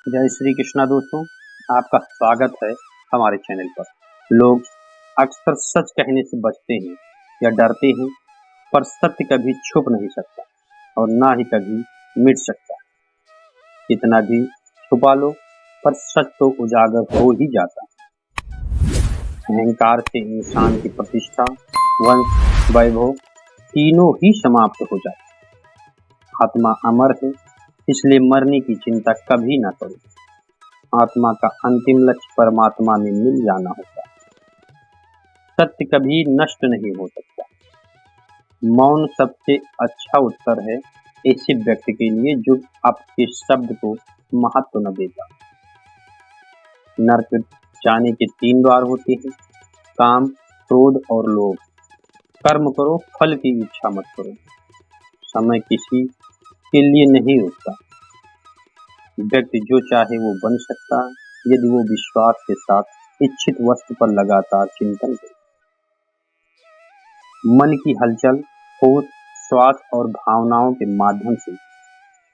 जय श्री कृष्णा दोस्तों, आपका स्वागत है हमारे चैनल पर। लोग अक्सर सच कहने से बचते हैं या डरते हैं, पर सत्य कभी छुप नहीं सकता और ना ही कभी मिट सकता। कितना भी छुपा लो, पर सच तो उजागर हो ही जाता। अहंकार से इंसान की प्रतिष्ठा, वंश, वैभव तीनों ही समाप्त हो जाते। आत्मा अमर है, इसलिए मरने की चिंता कभी ना करो। आत्मा का अंतिम लक्ष्य परमात्मा में मिल जाना होता है। सत्य कभी नष्ट नहीं हो सकता। मौन सबसे अच्छा उत्तर है ऐसे व्यक्ति के लिए जो आपके शब्द को महत्व न देता। नरक जाने के 3 द्वार होते हैं: काम, क्रोध और लोभ। कर्म करो, फल की इच्छा मत करो। समय किसी के लिए नहीं रुकता। व्यक्ति जो चाहे वो बन सकता है यदि वो विश्वास के साथ इच्छित वस्तु पर लगातार चिंतन करे। मन की हलचल, होश, श्वास और भावनाओं के माध्यम से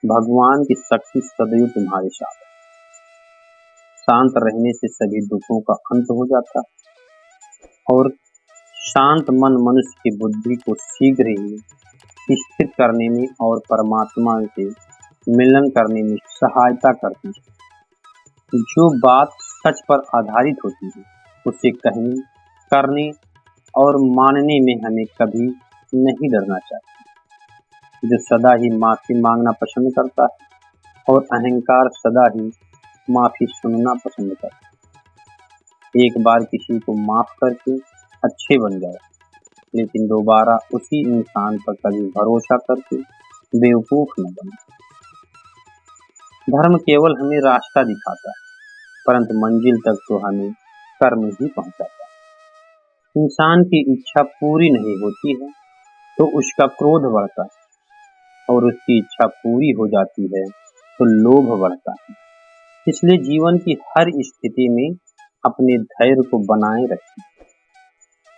भगवान की शक्ति सदैव तुम्हारे साथ है। शांत रहने से सभी दुखों का अंत हो जाता है और शांत मन मनुष्य की बुद्धि को शीघ्र ही स्थिर करने में और परमात्मा से मिलन करने में सहायता करती है। जो बात सच पर आधारित होती है उसे कहने, करने और मानने में हमें कभी नहीं डरना चाहिए। जो सदा ही माफी मांगना पसंद करता है और अहंकार सदा ही माफी सुनना पसंद करता है। एक बार किसी को माफ करके अच्छे बन जाए, लेकिन दोबारा उसी इंसान पर कभी भरोसा करके बेवकूफ न बने। धर्म केवल हमें रास्ता दिखाता है, परंतु मंजिल तक तो हमें कर्म ही पहुंचाता है। इंसान की इच्छा पूरी नहीं होती है तो उसका क्रोध बढ़ता है और उसकी इच्छा पूरी हो जाती है तो लोभ बढ़ता है। इसलिए जीवन की हर स्थिति में अपने धैर्य को बनाए रखें।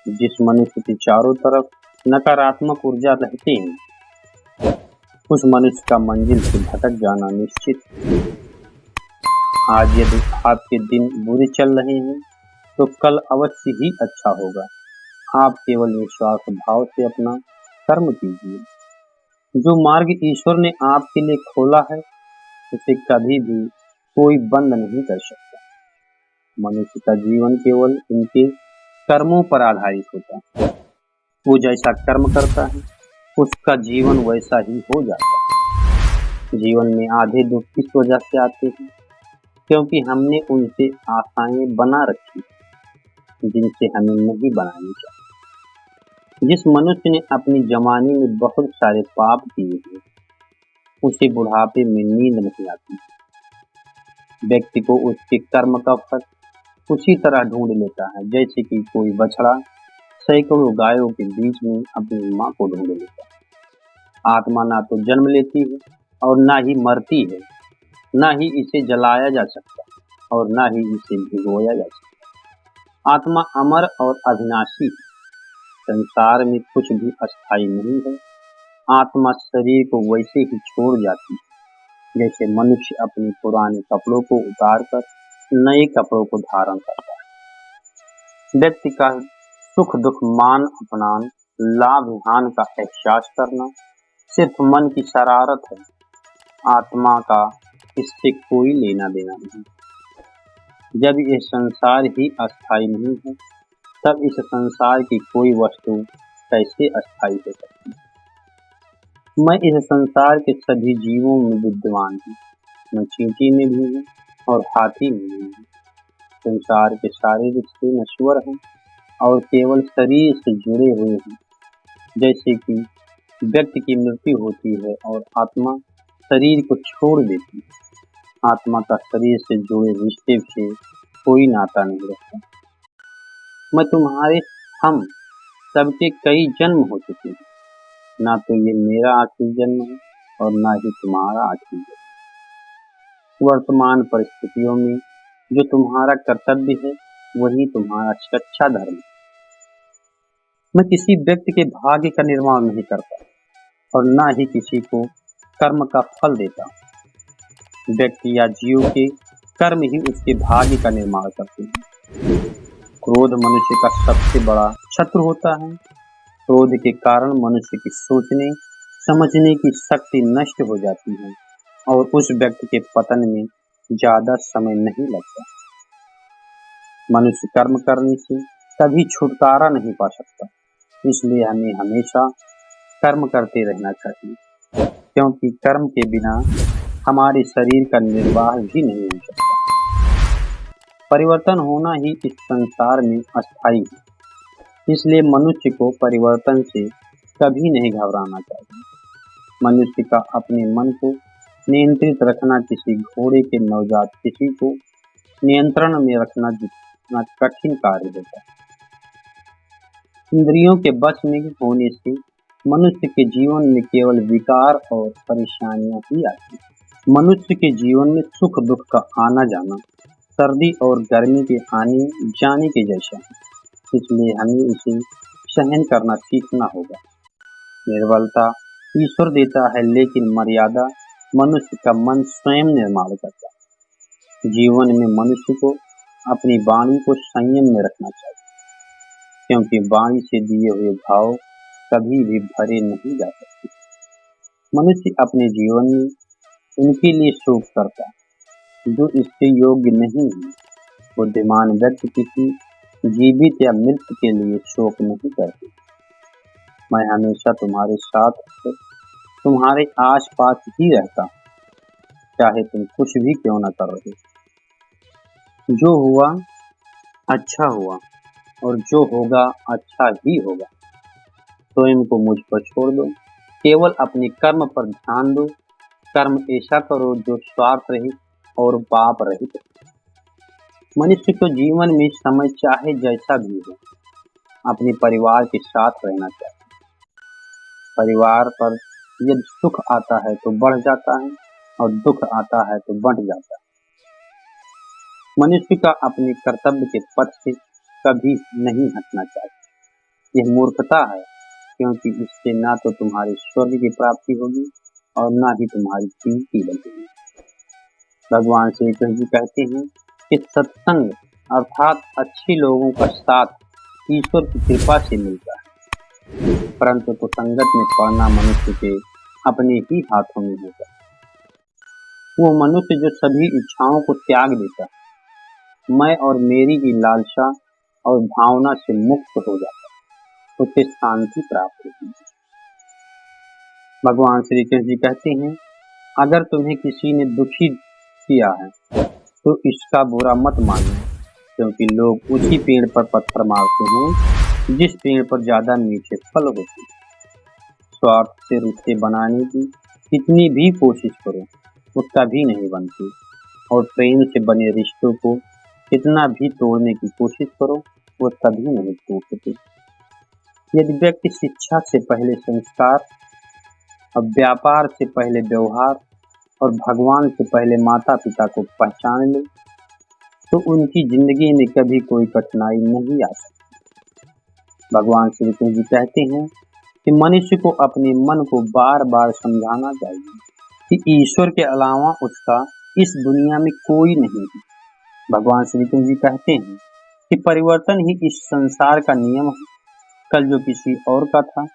जिस मनुष्य के चारों तरफ नकारात्मक ऊर्जा रहती है, उस मनुष्य का मंजिल से भटक जाना निश्चित है। आज यदि आपके दिन बुरे चल रहे हैं तो कल अवश्य ही अच्छा होगा। आप केवल विश्वास भाव से अपना कर्म कीजिए। जो मार्ग ईश्वर ने आपके लिए खोला है उसे कभी भी कोई बंद नहीं कर सकता। मनुष्य का जीवन केवल उनके कर्मों पर आधारित होता है। वो जैसा कर्म करता है उसका जीवन वैसा ही हो जाता है। जीवन में आधे दुख इस वजह से आते हैं क्योंकि हमने उनसे आशाएं बना रखी जिनसे हमें नहीं बनानी चाहिए। जिस मनुष्य ने अपनी जवानी में बहुत सारे पाप किए हैं उसे बुढ़ापे में नींद नहीं आती। व्यक्ति को उसके कर्म का फल उसी तरह ढूंढ लेता है जैसे कि कोई बछड़ा सैकड़ों गायों के बीच में अपनी मां को ढूंढ लेता है। आत्मा ना तो जन्म लेती है और ना ही मरती है, ना ही इसे जलाया जा सकता और ना ही इसे भिगोया जा सकता। आत्मा अमर और अविनाशी है। संसार में कुछ भी अस्थायी नहीं है। आत्मा शरीर को वैसे ही छोड़ जाती है जैसे मनुष्य अपने पुराने कपड़ों को उतार कर नए कपड़ों को धारण करता है। व्यक्ति का सुख दुख, मान अपमान, लाभ हानि का एहसास करना सिर्फ मन की शरारत है। आत्मा का इससे कोई लेना देना नहीं। जब यह संसार ही अस्थायी नहीं है तब इस संसार की कोई वस्तु कैसे अस्थायी हो सकती है। मैं इस संसार के सभी जीवों में विद्यमान हूँ। मैं चींटी में भी हूँ और हाथी में भी हूँ। संसार के सारे रिश्ते नश्वर हैं और केवल शरीर से जुड़े हुए हैं। जैसे कि व्यक्ति की मृत्यु होती है और आत्मा शरीर को छोड़ देती है। आत्मा का शरीर से जुड़े रिश्ते से कोई नाता नहीं रखता। मैं तुम्हारे, हम सबके कई जन्म हो चुके हैं। ना तो ये मेरा आखिरी जन्म है और ना ही तुम्हारा आखिरी जन्म। वर्तमान परिस्थितियों में जो तुम्हारा कर्तव्य है वही तुम्हारा सच्चा धर्म है। मैं किसी व्यक्ति के भाग्य का निर्माण नहीं करता और ना ही किसी को कर्म का फल देता। व्यक्ति या जीव के कर्म ही उसके भाग्य का निर्माण करते हैं। क्रोध मनुष्य का सबसे बड़ा शत्रु होता है। क्रोध के कारण मनुष्य की सोचने समझने की शक्ति नष्ट हो जाती है और उस व्यक्ति के पतन में ज्यादा समय नहीं लगता। मनुष्य कर्म करने से कभी छुटकारा नहीं पा सकता, इसलिए हमें हमेशा कर्म करते रहना चाहिए, क्योंकि कर्म के बिना हमारे शरीर का निर्वाह भी नहीं हो सकता। परिवर्तन होना ही इस संसार में अस्थायी है, इसलिए मनुष्य को परिवर्तन से कभी नहीं घबराना चाहिए। मनुष्य का अपने मन को नियंत्रित रखना किसी घोड़े के नवजात शिशु को नियंत्रण में रखना जितना कठिन कार्य होता है। इंद्रियों के वश में होने से मनुष्य के जीवन में केवल विकार और परेशानियां ही आती हैं। मनुष्य के जीवन में सुख दुख का आना जाना सर्दी और गर्मी के आने जाने के जैसा है, इसलिए हमें इसे सहन करना सीखना होगा। निर्बलता ईश्वर देता है, लेकिन मर्यादा मनुष्य का मन स्वयं निर्माण करता है। जीवन में मनुष्य को अपनी वाणी को संयम में रखना चाहिए, क्योंकि वाणी से दिए हुए भाव कभी भी भरे नहीं जा सकते। मनुष्य अपने जीवन में उनके लिए शोक करता है जो इसके योग्य नहीं है। बुद्धिमान व्यक्ति किसी जीवित या मृत के लिए शोक नहीं करते। मैं हमेशा तुम्हारे साथ तुम्हारे आस पास ही रहता हूँ, चाहे तुम कुछ भी क्यों न कर रहे। जो हुआ अच्छा हुआ और जो होगा अच्छा ही होगा। स्वयं को मुझ पर छोड़ दो, केवल अपने कर्म पर ध्यान दो। कर्म ऐसा करो जो स्वार्थ रहित और पाप रहित हो। मनुष्य को जीवन में समय चाहे जैसा भी हो अपने परिवार के साथ रहना चाहिए। परिवार पर यदि सुख आता है तो बढ़ जाता है और दुख आता है तो बढ़ जाता है। मनुष्य का अपने कर्तव्य के पथ से कभी नहीं हटना चाहिए। यह मूर्खता है, क्योंकि इससे ना तो तुम्हारे स्वर्ग की प्राप्ति होगी और ना ही तुम्हारी कीर्ति बढ़ेगी। भगवान श्री कृष्ण जी कहते हैं कि सत्संग अर्थात अच्छे लोगों का साथ ईश्वर की कृपा से मिलता है, परंतु कुसंगत में पड़ना मनुष्य के अपने ही हाथों में होता है। वो मनुष्य जो सभी इच्छाओं को त्याग देता है, मैं और मेरी की लालसा और भावना से मुक्त हो जाता है, उसे शांति प्राप्त होती है। भगवान श्री कृष्ण जी कहते हैं, अगर तुम्हें किसी ने दुखी किया है तो इसका बुरा मत मानो, क्योंकि लोग उसी पेड़ पर पत्थर मारते हैं जिस पेड़ पर ज्यादा मीठे फल होते हैं। स्वार्थ से रिश्ते बनाने की कितनी भी कोशिश करो वो कभी नहीं बनती, और प्रेम से बने रिश्तों को कितना भी तोड़ने की कोशिश करो वो कभी नहीं टूटते। यदि व्यक्ति शिक्षा से पहले संस्कार और व्यापार से पहले व्यवहार और भगवान से पहले माता पिता को पहचान ले तो उनकी जिंदगी में कभी कोई कठिनाई नहीं आ सकती। भगवान श्री कृष्ण जी कहते हैं कि मनुष्य को अपने मन को बार बार समझाना चाहिए कि ईश्वर के अलावा उसका इस दुनिया में कोई नहीं है। भगवान श्री कृष्ण जी कहते हैं कि परिवर्तन ही इस संसार का नियम है। कल जो किसी और का था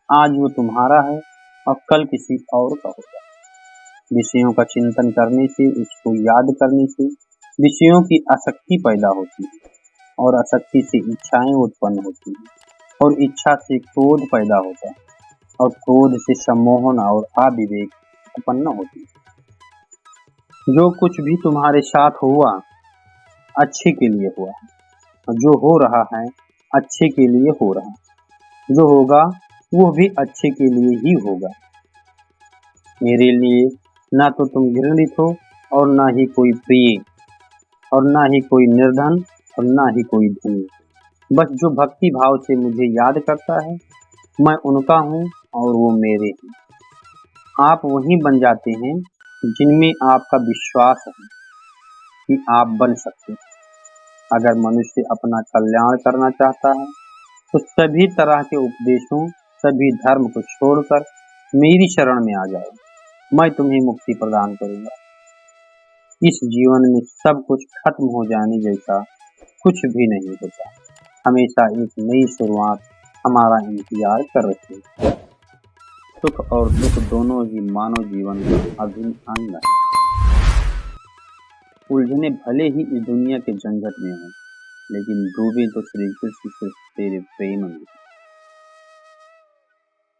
आज वो तुम्हारा है और कल किसी और का होगा। विषयों का चिंतन करने से, उसको याद करने से विषयों की आसक्ति पैदा होती है और आसक्ति से इच्छाएं उत्पन्न होती हैं और इच्छा से क्रोध पैदा होता है और क्रोध से सम्मोहन और अविवेक उत्पन्न होती है। जो कुछ भी तुम्हारे साथ हुआ अच्छे के लिए हुआ है, और जो हो रहा है अच्छे के लिए हो रहा है। जो होगा वो भी अच्छे के लिए ही होगा। मेरे लिए ना तो तुम घृणित हो और ना ही कोई प्रिय और ना ही कोई निर्धन और ना ही कोई धनी। बस जो भक्ति भाव से मुझे याद करता है मैं उनका हूँ और वो मेरे हैं। आप वही बन जाते हैं जिनमें आपका विश्वास है कि आप बन सकते हैं। अगर मनुष्य अपना कल्याण करना चाहता है तो सभी तरह के उपदेशों, सभी धर्म को छोड़कर मेरी शरण में आ जाओ, मैं तुम्हें मुक्ति प्रदान करूंगा। इस जीवन में सब कुछ खत्म हो जाने जैसा कुछ भी नहीं होता। हमेशा एक नई शुरुआत हमारा इंतजार कर रही है। सुख और दुख दोनों ही मानव जीवन का अभिन्न अंग है। उलझने भले ही इस दुनिया के झंझट में हो, लेकिन डूबे तो श्री कृष्ण सिर्फ तेरे प्रेम में।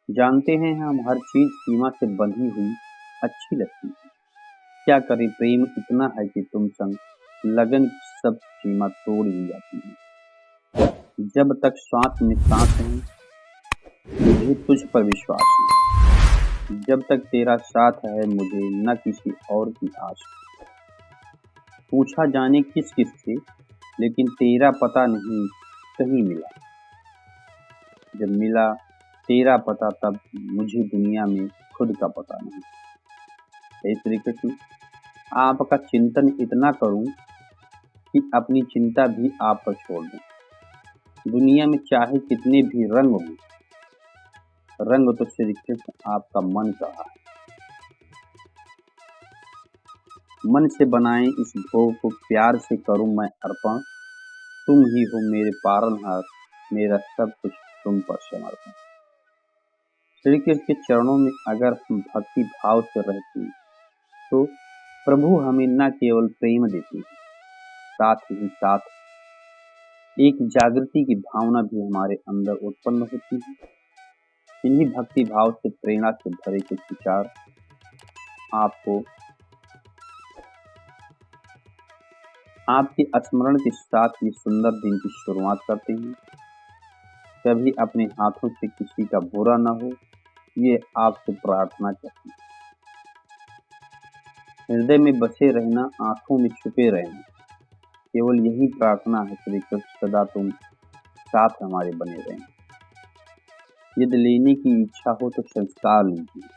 जानते हैं हम हर चीज सीमा से बंधी हुई अच्छी लगती है। क्या करे प्रेम इतना है कि तुम संग लगन की सब सीमा तोड़ दी जाती है। जब तक श्वास में सांस है मुझे तुझ पर विश्वास है। जब तक तेरा साथ है मुझे न किसी और की आस। पूछा जाने किस किस से, लेकिन तेरा पता नहीं कहीं मिला। जब मिला तेरा पता तब मुझे दुनिया में खुद का पता नहीं। हे श्री कृष्ण, आपका चिंतन इतना करूं कि अपनी चिंता भी आप पर छोड़ दूं। दुनिया में चाहे कितने भी रंग हों, रंग तो श्री कृष्ण आपका मन का है। मन से बनाए इस भोग को प्यार से करूं मैं अर्पण। तुम ही हो मेरे पालनहार, मेरा सब कुछ तुम पर समर्पण। श्री कृष्ण के चरणों में अगर हम भक्ति भाव से रहते तो प्रभु हमें न केवल प्रेम देते, साथ ही साथ एक जागृति की भावना भी हमारे अंदर उत्पन्न होती है। इन्हीं भक्ति भाव से प्रेरणा से भरे कुछ विचार आपको आपके स्मरण के साथ ये सुंदर दिन की शुरुआत करते हैं। कभी अपने हाथों से किसी का बुरा न हो, ये आपसे प्रार्थना करते हैं। हृदय में बसे रहना, आंखों में छुपे रहना, केवल यही प्रार्थना है श्री कृष्ण सदा तुम साथ हमारे बने रहें। यदि लेने की इच्छा हो तो संस्कार लीजिए,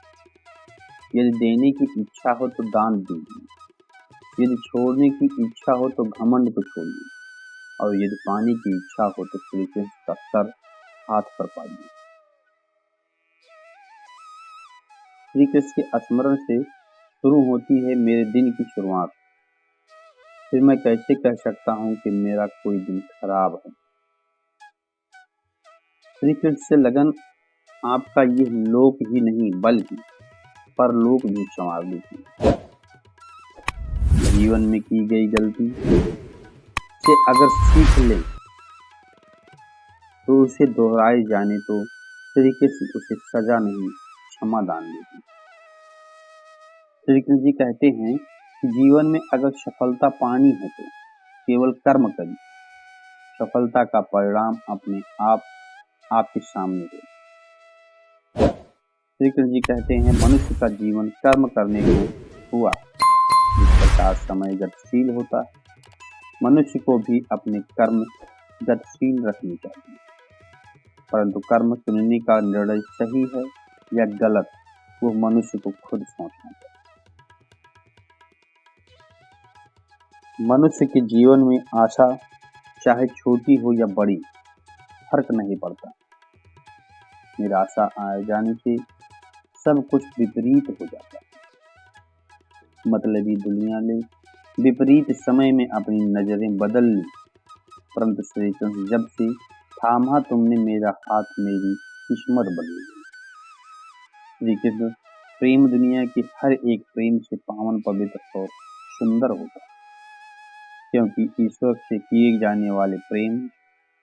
यदि देने की इच्छा हो तो दान दीजिए, यदि छोड़ने की इच्छा हो तो घमंड को छोड़िए, और यदि पाने की इच्छा हो तो श्री कृष्ण का सर हाथ पर पाइए। श्री कृष्ण के स्मरण से शुरू होती है मेरे दिन की शुरुआत। फिर मैं कैसे कह सकता हूँ कि मेरा कोई दिन खराब है। श्री कृष्ण से लगन आपका ये लोक ही नहीं बल्कि परलोक भी संवार देती है। जीवन में की गई गलती से अगर सीख ले तो उसे दोहराए जाने तो श्री कृष्ण उसे सजा नहीं क्षमादान देती। श्री कृष्ण जी कहते हैं कि जीवन में अगर सफलता पानी है तो केवल कर्म करिए, सफलता का परिणाम अपने आप आपके सामने है। श्री कृष्ण जी कहते हैं मनुष्य का जीवन कर्म करने को हुआ। जिस प्रकार समय गतिशील होता है, मनुष्य को भी अपने कर्म गतिशील रखने चाहिए। परंतु कर्म चुनने का निर्णय सही है या गलत, वो मनुष्य को खुद सोचना चाहिए। मनुष्य के जीवन में आशा चाहे छोटी हो या बड़ी फर्क नहीं पड़ता। निराशा आ जाने से सब कुछ विपरीत हो जाता है। मतलबी दुनिया ने विपरीत समय में अपनी नजरें बदल ली, परंतु श्री कृष्ण जब से थामा तुमने मेरा हाथ, मेरी किस्मत बदल गई। श्री कृष्ण प्रेम दुनिया के हर एक प्रेम से पावन, पवित्र और सुंदर होता है, क्योंकि ईश्वर से किए जाने वाले प्रेम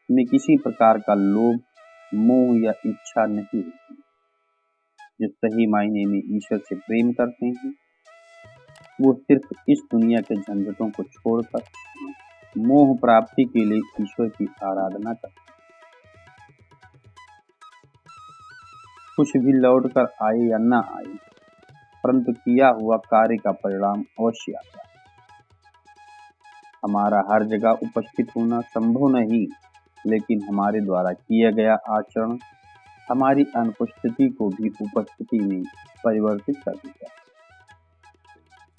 में किसी प्रकार का लोभ, मोह या इच्छा नहीं होती। जो सही मायने में ईश्वर से प्रेम करते हैं वो सिर्फ इस दुनिया के झंझटों को छोड़कर मोह प्राप्ति के लिए ईश्वर की आराधना करते हैं। कुछ भी लौट कर आए या न आए, परंतु किया हुआ कार्य का परिणाम अवश्य आता है। हमारा हर जगह उपस्थित होना संभव नहीं, लेकिन हमारे द्वारा किया गया आचरण हमारी अनुपस्थिति को भी उपस्थिति में परिवर्तित कर देता है।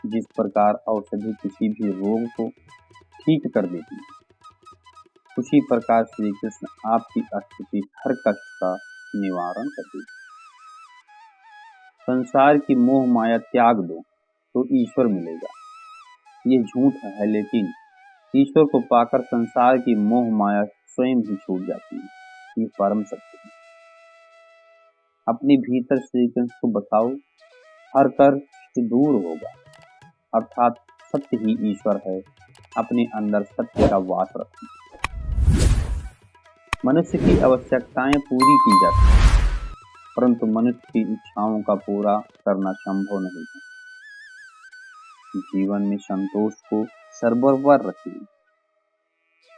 जिस प्रकार औषधि किसी भी रोग को ठीक कर देती है, उसी प्रकार श्री कृष्ण आपकी स्थिति हर कष्ट का निवारण कर देती है। संसार की मोह माया त्याग दो तो ईश्वर मिलेगा। ये झूठ है, लेकिन ईश्वर को पाकर संसार की मोह माया स्वयं ही छूट जाती है। ये परम सत्य है। अपने भीतर श्री कृष्ण को बसाओ, हर कष्ट दूर होगा। अर्थात सत्य ही ईश्वर है, अपने अंदर सत्य का वास रखें। मनुष्य की आवश्यकताएं पूरी की जाती हैं, परंतु मनुष्य की इच्छाओं का पूरा करना संभव नहीं है। जीवन में संतोष को सर्वोपरि रखिए।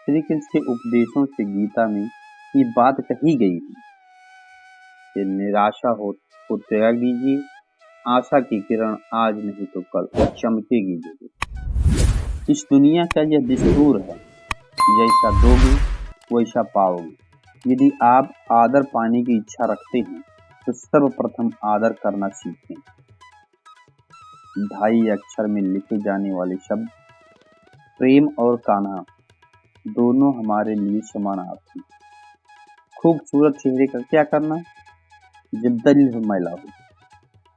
श्री कृष्ण के उपदेशों से गीता में ये बात कही गई है कि निराशा हो तो त्याग दीजिए, आशा की किरण आज नहीं तो कल चमकेगी जरूर। इस दुनिया का यह दस्तूर है, जैसा दोगे वैसा पाओगे। यदि आप आदर पाने की इच्छा रखते हैं तो सर्वप्रथम आदर करना सीखें। 2.5 अक्षर में लिखे जाने वाले शब्द प्रेम और कान्हा दोनों हमारे लिए समानार्थी। खूबसूरत चेहरे का क्या करना जब दिल मैला हो।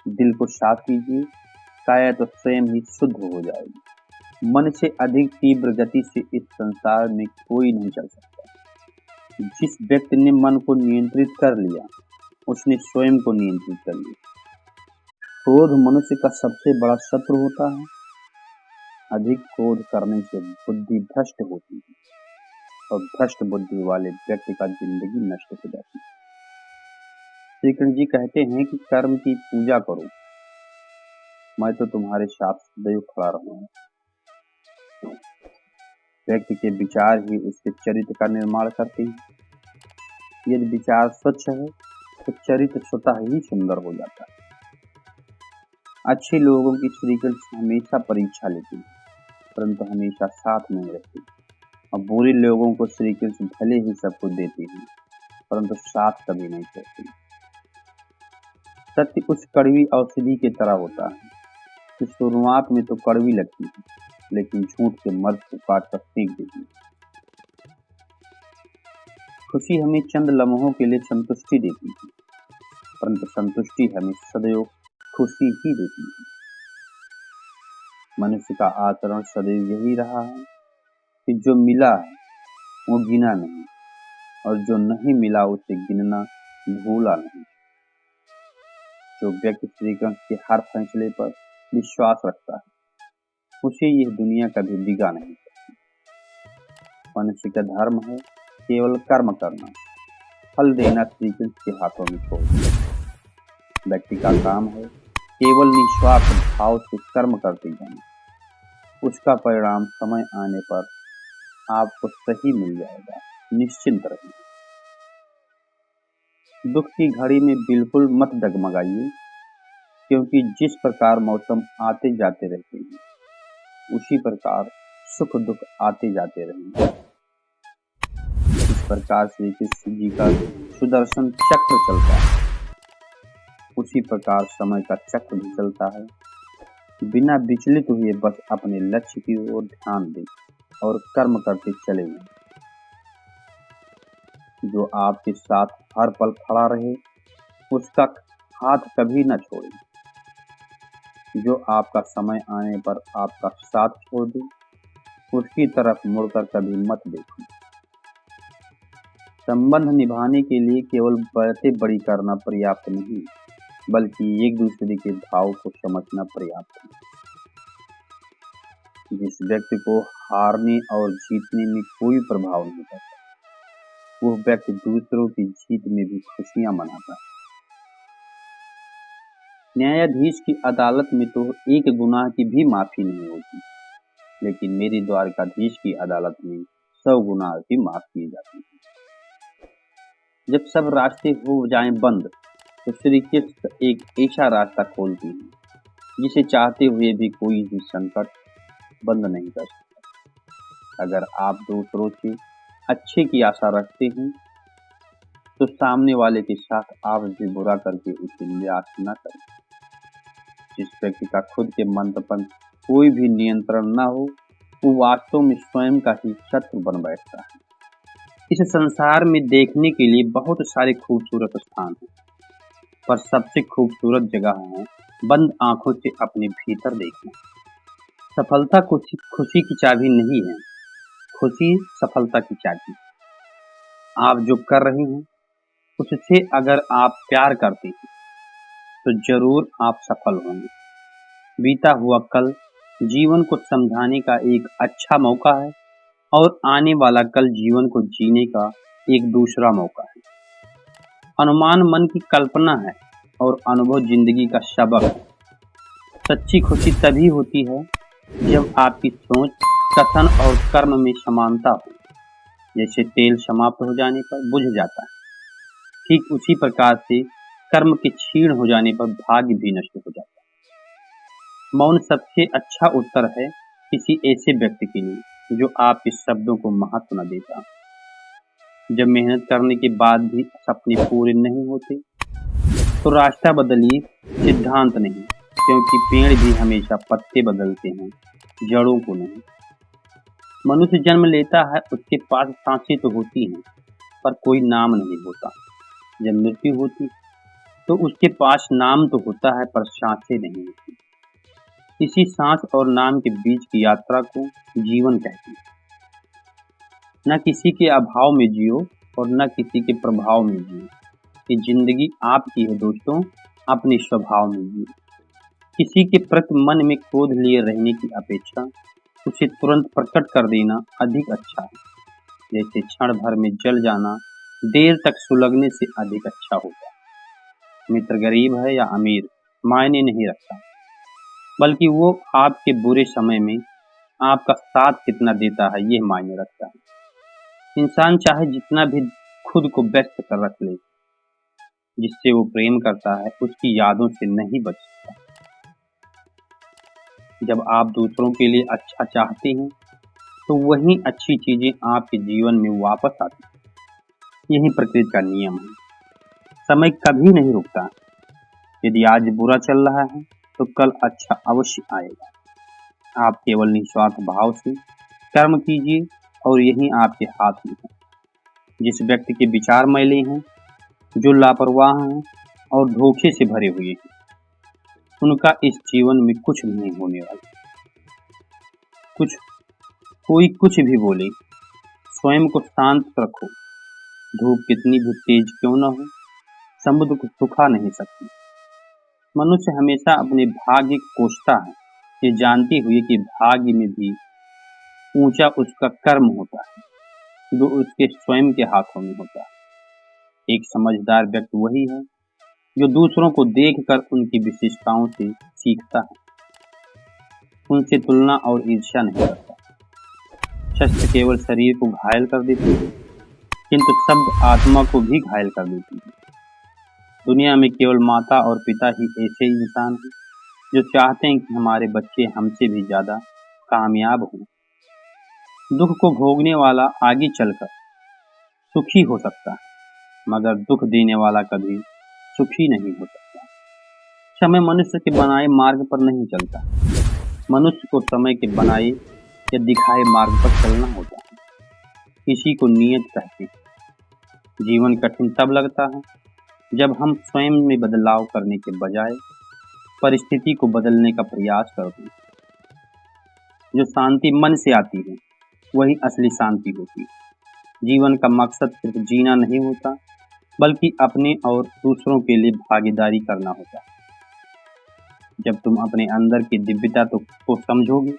दिल को साफ कीजिए, काया तो स्वयं ही शुद्ध हो जाएगी। मन से अधिक तीव्र गति से इस संसार में कोई नहीं चल सकता। जिस व्यक्ति ने मन को नियंत्रित कर लिया, उसने स्वयं को नियंत्रित कर लिया। क्रोध मनुष्य का सबसे बड़ा शत्रु होता है। अधिक क्रोध करने से बुद्धि भ्रष्ट होती है और भ्रष्ट बुद्धि वाले व्यक्ति का जिंदगी नष्ट हो जाती है। श्री कृष्ण जी कहते हैं कि कर्म की पूजा करो, मैं तो तुम्हारे साथ सदैव खड़ा रहूंगा। व्यक्ति के विचार ही उसके चरित्र का निर्माण करते हैं। यदि विचार स्वच्छ है तो चरित्र स्वतः ही सुंदर हो जाता है। अच्छे लोगों की श्री कृष्ण हमेशा परीक्षा लेते हैं, परंतु हमेशा साथ नहीं रहते। और बुरे लोगों को श्री कृष्ण भले ही सब कुछ देते हैं, परंतु साथ कभी नहीं छोड़ते। सत्य उस कड़वी औषधि की तरह होता है कि शुरुआत में तो कड़वी लगती है, लेकिन झूठ के मर्द को काट कर फेंक देती है। खुशी हमें चंद लम्हों के लिए संतुष्टि देती है, परंतु संतुष्टि हमें सदैव खुशी ही देती है। मनुष्य का आचरण सदैव यही रहा है कि जो मिला है वो गिना नहीं, और जो नहीं मिला उसे गिनना भूला नहीं। जो व्यक्ति श्री कृष्ण के हर फैसले पर विश्वास रखता है, उसे यह दुनिया कभी बिगा नहीं सकती। मनुष्य का धर्म है केवल कर्म करना, फल देना श्री कृष्ण के हाथों में छोड़ दिया। व्यक्ति का काम है केवल निस्वार्थ भाव से कर्म करते जाना। उसका परिणाम समय आने पर आपको सही मिल जाएगा, निश्चिंत रहिए। दुख की घड़ी में बिल्कुल मत डगमगाइए, क्योंकि जिस प्रकार मौसम आते जाते रहते हैं, उसी प्रकार सुख दुख आते जाते रहेंगे। इस प्रकार श्री कृष्ण जी का सुदर्शन चक्र चलता है, उसी प्रकार समय का चक्र भी चलता है। बिना विचलित हुए बस अपने लक्ष्य की ओर ध्यान दें और कर्म करते चले जाएं। जो आपके साथ हर पल खड़ा रहे, उसका हाथ कभी न छोड़ें। जो आपका समय आने पर आपका साथ छोड़ दे, उसकी तरफ मुड़कर कभी मत देखो। संबंध निभाने के लिए केवल बातें बड़ी करना पर्याप्त नहीं, बल्कि एक दूसरे के भाव को समझना पर्याप्त है। जिस व्यक्ति को हारने और जीतने में कोई प्रभाव नहीं पड़ता, वो व्यक्ति दूसरों की जीत में भी खुशियां मनाता है। न्यायाधीश की अदालत में तो एक गुनाह की भी माफी नहीं होती, लेकिन मेरी द्वारकाधीश की अदालत में 100 गुनाह भी माफ किए जाते हैं। जब सब रास्ते हो जाएं बंद, तो श्री कृष्ण एक ऐसा रास्ता खोलती हैं जिसे चाहते हुए भी कोई भी संकट बंद नहीं कर सकता। अगर आप दूसरों से अच्छे की आशा रखते हैं, तो सामने वाले के साथ आप भी बुरा करके उसे निराश न करें। जिस व्यक्ति का खुद के मन पर कोई भी नियंत्रण न हो, वो वास्तव में स्वयं का ही शत्रु बन बैठता है। इस संसार में देखने के लिए बहुत सारे खूबसूरत स्थान हैं, पर सबसे खूबसूरत जगह है बंद आंखों से अपने भीतर देखना। सफलता खुशी की चाबी नहीं है, खुशी सफलता की चाबी। आप जो कर रहे हैं उससे अगर आप प्यार करते हैं तो जरूर आप सफल होंगे। बीता हुआ कल जीवन को समझाने का एक अच्छा मौका है और आने वाला कल जीवन को जीने का एक दूसरा मौका है। अनुमान मन की कल्पना है और अनुभव जिंदगी का सबक है। सच्ची खुशी तभी होती है जब आपकी सोच, कथन और कर्म में समानता हो। जैसे तेल समाप्त हो जाने पर बुझ जाता है, ठीक उसी प्रकार से कर्म के क्षीण हो जाने पर भाग्य भी नष्ट हो जाता है। मौन सबसे अच्छा उत्तर है किसी ऐसे व्यक्ति के लिए जो आपके शब्दों को महत्व न देता। जब मेहनत करने के बाद भी सपने पूरे नहीं होते तो रास्ता बदलिए, सिद्धांत नहीं, क्योंकि पेड़ भी हमेशा पत्ते बदलते हैं, जड़ों को नहीं। मनुष्य जन्म लेता है, उसके पास सांसें तो होती हैं पर कोई नाम नहीं होता। जब मृत्यु होती तो उसके पास नाम तो होता है पर सांसें नहीं होती। इसी सांस और नाम के बीच की यात्रा को जीवन कहते हैं। न किसी के अभाव में जियो और न किसी के प्रभाव में जियो। ये जिंदगी आपकी है दोस्तों, अपने स्वभाव में जियो। किसी के प्रति मन में क्रोध लिए रहने की अपेक्षा उसे तुरंत प्रकट कर देना अधिक अच्छा है। जैसे क्षण भर में जल जाना देर तक सुलगने से अधिक अच्छा होता है। मित्र गरीब है या अमीर मायने नहीं रखता, बल्कि वो आपके बुरे समय में आपका साथ कितना देता है ये मायने रखता है। इंसान चाहे जितना भी खुद को व्यस्त कर रख ले, जिससे वो प्रेम करता है उसकी यादों से नहीं बच सकता। जब आप दूसरों के लिए अच्छा चाहते हैं तो वही अच्छी चीजें आपके जीवन में वापस आती हैं। यही प्रकृति का नियम है। समय कभी नहीं रुकता। यदि आज बुरा चल रहा है तो कल अच्छा अवश्य आएगा। आप केवल निस्वार्थ भाव से कर्म कीजिए और यही आपके हाथ में है। जिस व्यक्ति के विचार मैले हैं, जो लापरवाह हैं और धोखे से भरे हुए हैं, उनका इस जीवन में कुछ नहीं होने वाला। कोई कुछ भी बोले, स्वयं को शांत रखो। धूप कितनी भी तेज क्यों न हो, समुद्र को सुखा नहीं सकती। मनुष्य हमेशा अपने भाग्य को कोसता है, ये जानते हुए कि भाग्य में भी ऊंचा उसका कर्म होता है जो उसके स्वयं के हाथों में होता है। एक समझदार व्यक्ति वही है जो दूसरों को देखकर उनकी विशेषताओं से सीखता है, उनसे तुलना और ईर्ष्या नहीं करता। शस्त्र केवल शरीर को घायल कर देते हैं, किंतु शब्द आत्मा को भी घायल कर देती है। दुनिया में केवल माता और पिता ही ऐसे इंसान हैं जो चाहते हैं कि हमारे बच्चे हमसे भी ज्यादा कामयाब हों। दुख को भोगने वाला आगे चलकर सुखी हो सकता है, मगर दुख देने वाला कभी सुखी नहीं हो सकता। समय मनुष्य के बनाए मार्ग पर नहीं चलता, मनुष्य को समय के बनाए या दिखाए मार्ग पर चलना होता है। इसी को नियत कहते हैं। जीवन कठिन तब लगता है जब हम स्वयं में बदलाव करने के बजाय परिस्थिति को बदलने का प्रयास करते हैं। जो शांति मन से आती है वही असली शांति होती है। जीवन का मकसद सिर्फ जीना नहीं होता, बल्कि अपने और दूसरों के लिए भागीदारी करना होता है। जब तुम अपने अंदर की दिव्यता को समझोगे,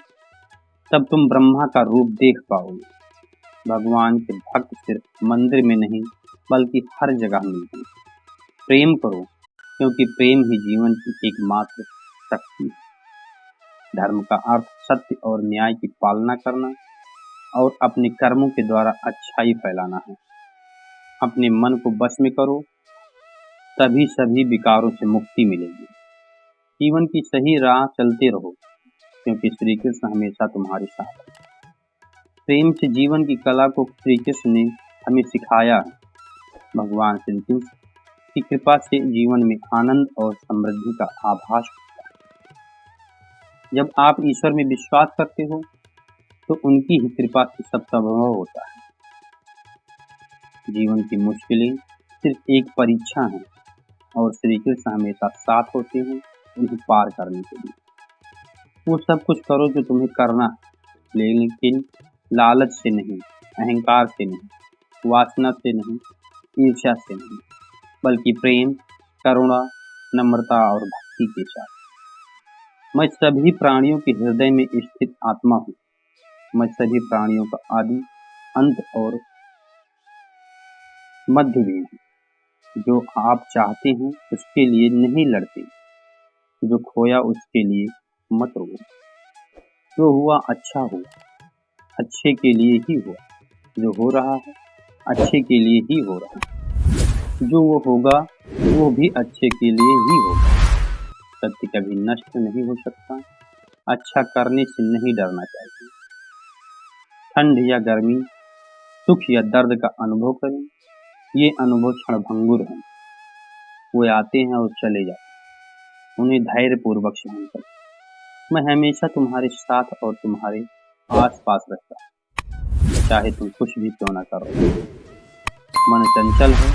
तब तुम ब्रह्मा का रूप देख पाओगे। भगवान के भक्त सिर्फ मंदिर में नहीं बल्कि हर जगह मिलते हैं। प्रेम करो, क्योंकि प्रेम ही जीवन की एकमात्र शक्ति है। धर्म का अर्थ सत्य और न्याय की पालना करना और अपने कर्मों के द्वारा अच्छाई फैलाना है। अपने मन को बस में करो, तभी सभी विकारों से मुक्ति मिलेगी। जीवन की सही राह चलते रहो, क्योंकि श्री कृष्ण हमेशा तुम्हारे साथ है। प्रेम से जीवन की कला को श्री कृष्ण ने हमें सिखाया है। भगवान श्री कृष्ण की कृपा से जीवन में आनंद और समृद्धि का आभास होता है। जब आप ईश्वर में विश्वास करते हो तो उनकी ही कृपा से सब संभव होता है। जीवन की मुश्किलें सिर्फ एक परीक्षा है और श्री कृष्ण हमेशा साथ होते हैं उन्हें पार करने के लिए। वो सब कुछ करो जो तुम्हें करना है, लेकिन लालच से नहीं, अहंकार से नहीं, वासना से नहीं, ईर्ष्या से नहीं, बल्कि प्रेम, करुणा, नम्रता और भक्ति के साथ। मैं सभी प्राणियों के हृदय में स्थित आत्मा हूँ। मैं सभी प्राणियों का आदि, अंत और मध्य भी हूँ। जो आप चाहते हैं उसके लिए नहीं लड़ते, जो खोया उसके लिए मत रो। जो हुआ अच्छा हुआ, अच्छे के लिए ही हुआ। जो हो रहा है अच्छे के लिए ही हो रहा है। जो वो होगा वो भी अच्छे के लिए ही होगा। सत्य कभी नष्ट नहीं हो सकता। अच्छा करने से नहीं डरना चाहिए। ठंड या गर्मी, सुख या दर्द का अनुभव करें। ये अनुभव क्षणभंगुर हैं। वो आते हैं और चले जाते हैं। उन्हें धैर्यपूर्वक सहन करें। मैं हमेशा तुम्हारे साथ और तुम्हारे आस पास रहता हूँ, चाहे तुम कुछ भी क्यों ना करो। मन चंचल है,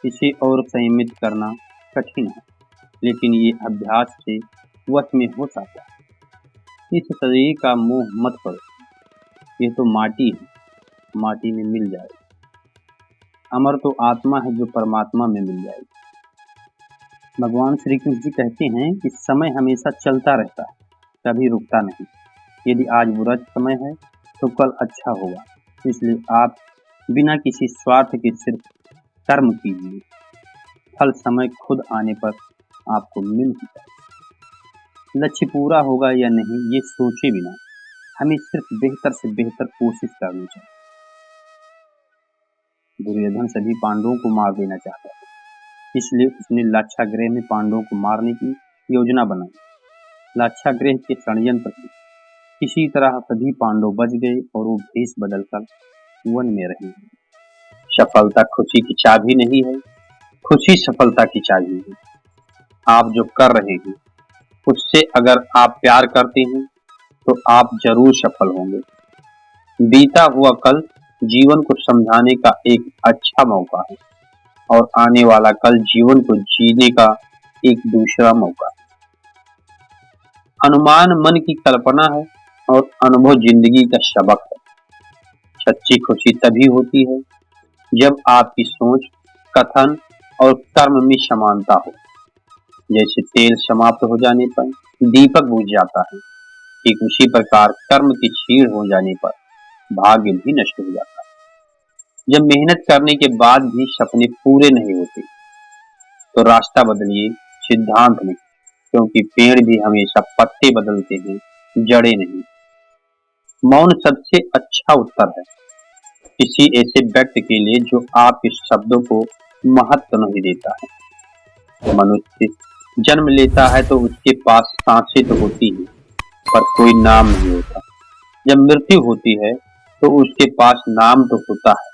इसे और संयमित करना कठिन है, लेकिन ये अभ्यास से वश में हो सकता है। इस शरीर का मोह मत करो, ये तो माटी है, माटी में मिल जाएगी। अमर तो आत्मा है जो परमात्मा में मिल जाएगी। भगवान श्री कृष्ण जी कहते हैं कि समय हमेशा चलता रहता है, कभी रुकता नहीं। यदि आज बुरा समय है तो कल अच्छा होगा। इसलिए आप बिना किसी स्वार्थ के सिर्फ कर्म कीजिए। फल समय खुद आने पर आपको मिल ही जाएगा। लक्ष्य पूरा होगा या नहीं ये सोचे बिना हमें सिर्फ बेहतर से बेहतर कोशिश करनी चाहिए। दुर्योधन सभी पांडवों को मार देना चाहता था, इसलिए उसने लाक्षागृह में पांडवों को मारने की योजना बनाई। लाक्षागृह के षड्यंत्र से किसी तरह सभी पांडव बच गए और वो भेष बदलकर वन में रहे। सफलता खुशी की चाबी नहीं है, खुशी सफलता की चाबी है। आप जो कर रहे हैं उससे अगर आप प्यार करते हैं तो आप जरूर सफल होंगे। बीता हुआ कल जीवन को समझाने का एक अच्छा मौका है और आने वाला कल जीवन को जीने का एक दूसरा मौका है। अनुमान मन की कल्पना है और अनुभव जिंदगी का सबक है। सच्ची खुशी तभी होती है जब आपकी सोच, कथन और कर्म में समानता हो। जैसे तेल समाप्त हो जाने पर दीपक बुझ जाता है, ठीक उसी प्रकार कर्म की क्षीण हो जाने पर भाग्य भी नष्ट हो जाता है। जब मेहनत करने के बाद भी सपने पूरे नहीं होते तो रास्ता बदलिए, सिद्धांत नहीं, क्योंकि पेड़ भी हमेशा पत्ते बदलते हैं, जड़ें नहीं। मौन सबसे अच्छा उत्तर है किसी ऐसे व्यक्ति के लिए जो आपके शब्दों को महत्व नहीं देता है। मनुष्य जन्म लेता है तो उसके पास सांसें तो होती है पर कोई नाम नहीं होता। जब मृत्यु होती है तो उसके पास नाम तो होता है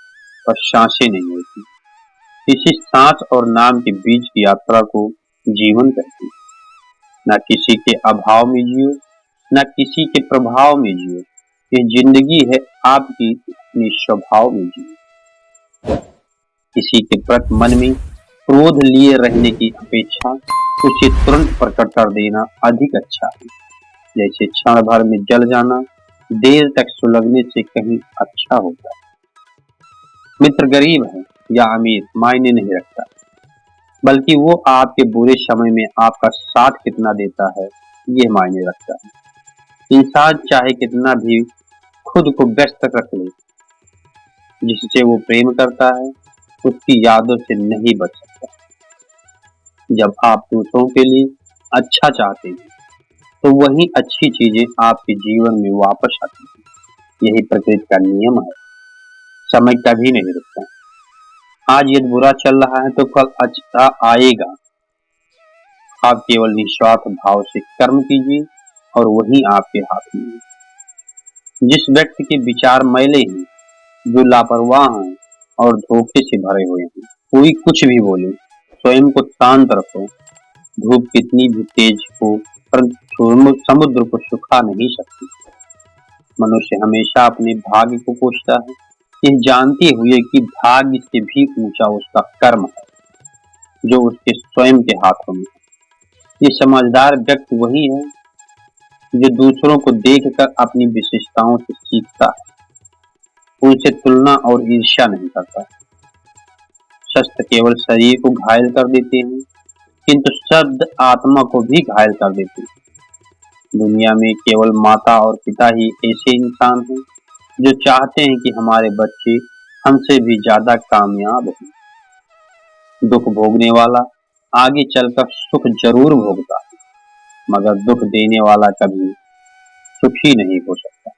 पर सांसें नहीं होती। इसी सांस और नाम के बीच की यात्रा को जीवन कहते हैं। न किसी के अभाव में जियो, न किसी के प्रभाव में जियो। ये जिंदगी है आपकी, अपने स्वभाव में जियो। किसी के प्रति मन में क्रोध लिए रहने की अपेक्षा उसे तुरंत प्रकट कर देना अधिक अच्छा है। जैसे क्षण भर में जल जाना देर तक सुलगने से कहीं अच्छा होता है। मित्र गरीब है या अमीर मायने नहीं रखता, बल्कि वो आपके बुरे समय में आपका साथ कितना देता है ये मायने रखता है। इंसान चाहे कितना भी खुद को व्यस्त रख ले, जिससे वो प्रेम करता है उसकी यादों से नहीं बच सकता। जब आप दूसरों के लिए अच्छा चाहते हैं तो वही अच्छी चीजें आपके जीवन में वापस आती हैं। यही प्रकृति का नियम है। समय कभी नहीं रुकता। आज यदि बुरा चल रहा है तो कल अच्छा आएगा। आप केवल निस्वार्थ भाव से कर्म कीजिए और वही आपके हाथ में है। जिस व्यक्ति के विचार मैले हैं, जो लापरवाह हैं और धोखे से भरे हुए हैं, कोई कुछ भी बोले, स्वयं को शांत रखो। धूप कितनी भी तेज हो परंतु समुद्र को सुखा नहीं सकती। मनुष्य हमेशा अपने भाग्य को कोसता है, ये जानते हुए कि भाग्य से भी ऊंचा उसका कर्म है जो उसके स्वयं के हाथों में है। ये समझदार व्यक्ति वही है जो दूसरों को देखकर अपनी विशेषताओं से सीखता है, उनसे तुलना और ईर्ष्या नहीं करता। शस्त्र केवल शरीर को घायल कर देते हैं, किंतु शब्द आत्मा को भी घायल कर देते हैं। दुनिया में केवल माता और पिता ही ऐसे इंसान हैं जो चाहते हैं कि हमारे बच्चे हमसे भी ज्यादा कामयाब हों। दुख भोगने वाला आगे चलकर सुख जरूर भोगता है, मगर दुख देने वाला कभी सुखी नहीं हो सकता।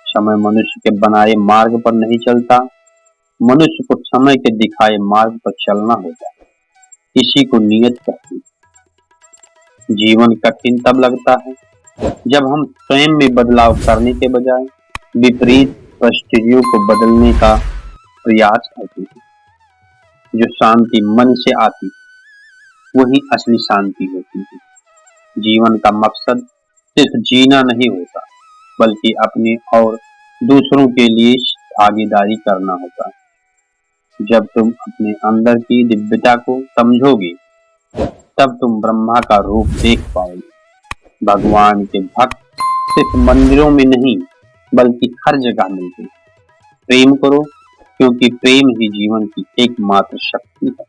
समय मनुष्य के बनाए मार्ग पर नहीं चलता, मनुष्य को समय के दिखाए मार्ग पर चलना होता है। इसी को नियत कहते हैं। जीवन कठिन तब लगता है जब हम स्वयं में बदलाव करने के बजाय विपरीत परिस्थितियों को बदलने का प्रयास करते हैं। जो शांति मन से आती है वही असली शांति होती है। जीवन का मकसद सिर्फ जीना नहीं होता, बल्कि अपने और दूसरों के लिए भागीदारी करना होता है। जब तुम अपने अंदर की दिव्यता को समझोगे, तब तुम ब्रह्मा का रूप देख पाओगे। भगवान के भक्त सिर्फ मंदिरों में नहीं, बल्कि हर जगह मिलते हैं। प्रेम करो, क्योंकि प्रेम ही जीवन की एकमात्र शक्ति है।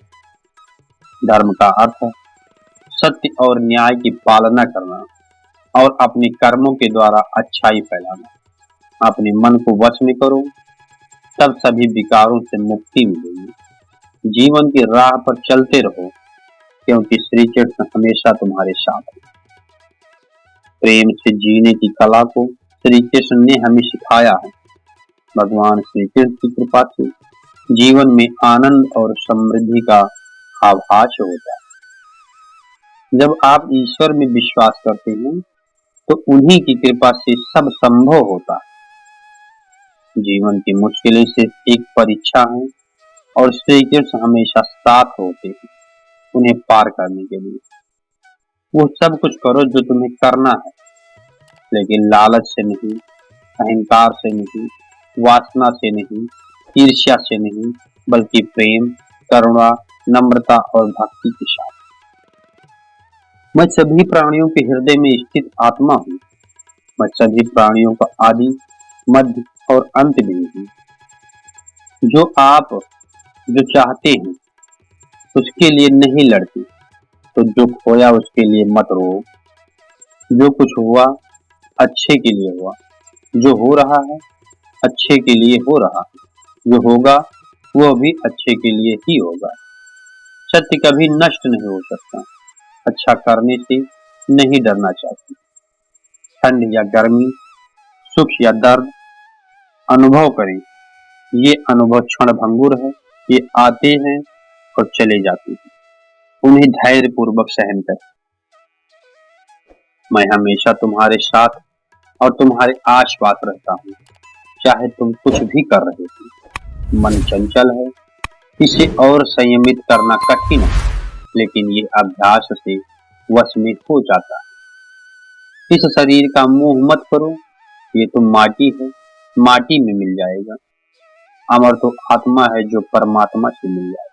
धर्म का अर्थ है सत्य और न्याय की पालना करना और अपने कर्मों के द्वारा अच्छाई फैलाना। अपने मन को वश में करो, तब सभी विकारों से मुक्ति मिलेगी। जीवन की राह पर चलते रहो, क्योंकि श्री कृष्ण हमेशा तुम्हारे साथ है। प्रेम से जीने की कला को श्री कृष्ण ने हमें सिखाया है। भगवान श्री कृष्ण की कृपा से जीवन में आनंद और समृद्धि का आभास होता है। जब आप ईश्वर में विश्वास करते हैं, तो उन्हीं की कृपा से सब संभव होता है। जीवन की मुश्किलें सिर्फ एक परीक्षा है और श्री कृष्ण हमेशा साथ होते हैं उन्हें पार करने के लिए। वो सब कुछ करो जो तुम्हें करना है, लेकिन लालच से नहीं, अहंकार से नहीं, वासना से नहीं, ईर्ष्या से नहीं, बल्कि प्रेम, करुणा, नम्रता और भक्ति के साथ। मैं सभी प्राणियों के हृदय में स्थित आत्मा हूँ। मैं सभी प्राणियों का आदि, मध्य और अंत भी हूँ। जो आप जो चाहते हैं उसके लिए नहीं लड़ते, तो जो खोया उसके लिए मत रो। जो कुछ हुआ अच्छे के लिए हुआ, जो हो रहा है अच्छे के लिए हो रहा है, जो होगा वो भी अच्छे के लिए ही होगा। सत्य कभी नष्ट नहीं हो सकता। अच्छा करने से नहीं डरना चाहिए। ठंड या गर्मी, सुख या दर्द अनुभव करें। ये अनुभव क्षण भंगुर है, ये आते हैं और चले जाते हैं। उन्हें धैर्य पूर्वक सहन करें। मैं हमेशा तुम्हारे साथ और तुम्हारे आसपास रहता हूँ, चाहे तुम कुछ भी कर रहे हो। मन चंचल है, इसे और संयमित करना कठिन है, लेकिन ये अभ्यास से वश में हो जाता है। इस शरीर का मोह मत करो, ये तो माटी है, माटी में मिल जाएगा। अमर तो आत्मा है जो परमात्मा से मिल जाएगा।